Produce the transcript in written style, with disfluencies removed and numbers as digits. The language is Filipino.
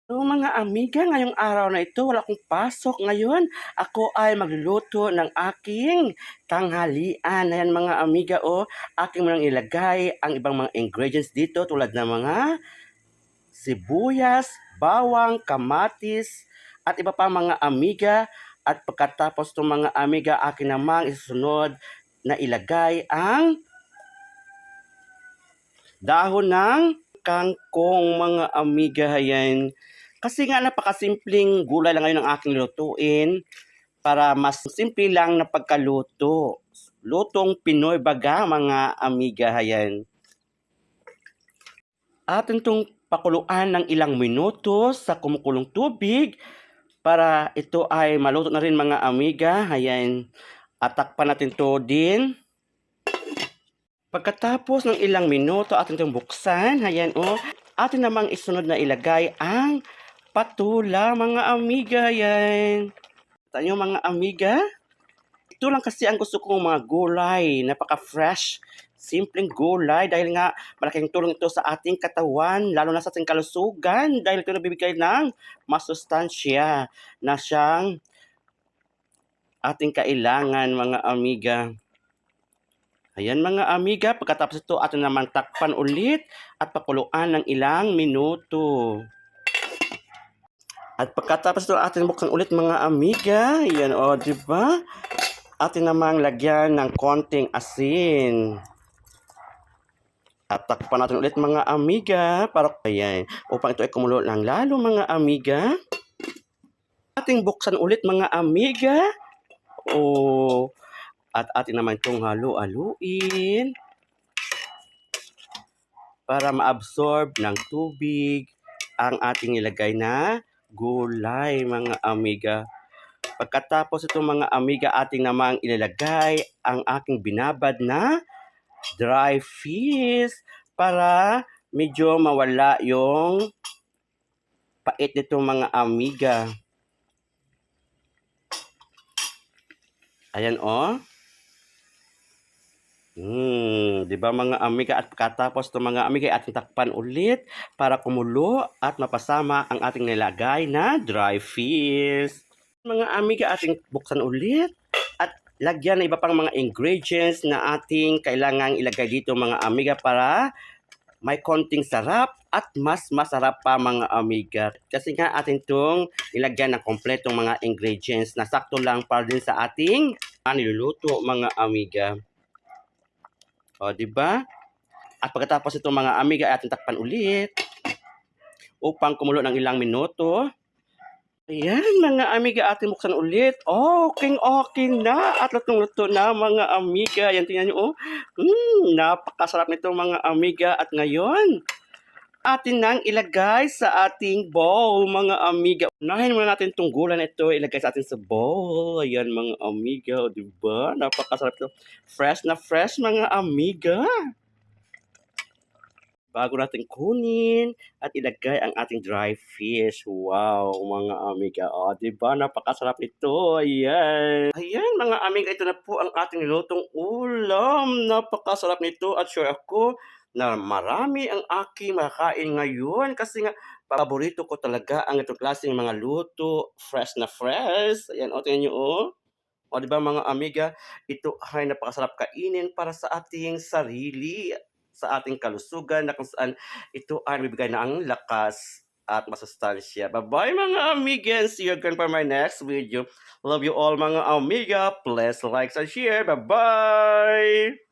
So mga amiga, ngayong araw na ito wala akong pasok ngayon. Ako ay magluluto ng aking tanghalian. Ayan mga amiga, aking munang ilagay ang ibang mga ingredients dito tulad ng mga sibuyas, bawang, kamatis, at iba pa mga amiga. At pagkatapos itong mga amiga, akin namang isusunod na ilagay ang dahon ng kangkong mga amiga. Ayan. Kasi nga napakasimpleng gulay lang ngayon ang aking lutuin para mas simple lang na pagkaluto. Lutong Pinoy baga mga amiga. Ayan. Atin itong pakuluan ng ilang minuto sa kumukulong tubig para ito ay maluto na rin mga amiga. Ayan. At takpan natin to din. Pagkatapos ng ilang minuto atin itong buksan. Ayan atin namang isunod na ilagay ang patula mga amiga. Ayan. Tayo mga amiga. Ito lang kasi ang gusto kong mga gulay. Napaka-fresh. Simpleng gulay dahil nga malaking tulong ito sa ating katawan, lalo na sa ating kalusugan dahil ito nabibigay ng masustansya na siyang ating kailangan mga amiga. Ayan mga amiga, pagkatapos ito atin naman takpan ulit at pakuluan ng ilang minuto. At pagkatapos ito atin buksan ulit mga amiga. Ayan di ba? Atin namang lagyan ng konting asin. At takpan natin ulit mga amiga para ayan, upang ito ay kumulo ng lalo mga amiga. Ating buksan ulit mga amiga. At atin naman itong halu-haluin para ma-absorb ng tubig ang ating nilagay na gulay mga amiga. Pagkatapos itong mga amiga, ating namang ilalagay ang aking binabad na dry fish para medyo mawala yung pait nitong mga amiga. Ayan di ba mga amiga? At pagkatapos itong mga amiga, ating takpan ulit para kumulo at mapasama ang ating nilagay na dry fish. Mga amiga, ating buksan ulit at lagyan ng iba pang mga ingredients na ating kailangang ilagay dito mga amiga para may konting sarap at mas masarap pa mga amiga. Kasi nga atin itong ilagyan ng kompletong mga ingredients na sakto lang para din sa ating niluluto mga amiga. Di ba? At pagkatapos itong mga amiga, ating takpan ulit upang kumulo ng ilang minuto. Ayan, mga amiga, ating buksan ulit. Okay na. At lutong-luto na, mga amiga. Ayan, tingnan nyo, napakasarap nito, mga amiga. At ngayon, atin nang ilagay sa ating bowl, mga amiga. Unahin muna natin itong gulay na ito, ilagay sa atin sa bowl. Ayan, mga amiga, diba? Napakasarap ito. Fresh na fresh, mga amiga. Bago natin kunin at ilagay ang ating dry fish. Wow, mga amiga. Diba? Napakasarap ito. Ayan. Ayan, mga amiga. Ito na po ang ating nilutong ulam. Napakasarap nito. At sure ako na marami ang aking makakain ngayon. Kasi nga, paborito ko talaga ang itong klaseng mga luto. Fresh na fresh. Ayan, tingnan nyo diba mga amiga, ito ay napakasarap kainin para sa ating sarili, sa ating kalusugan na kung saan ito ay bibigay na ang lakas at masustansya. Bye-bye mga amiga, and see you again for my next video. Love you all mga amiga. Please like and share. Bye-bye!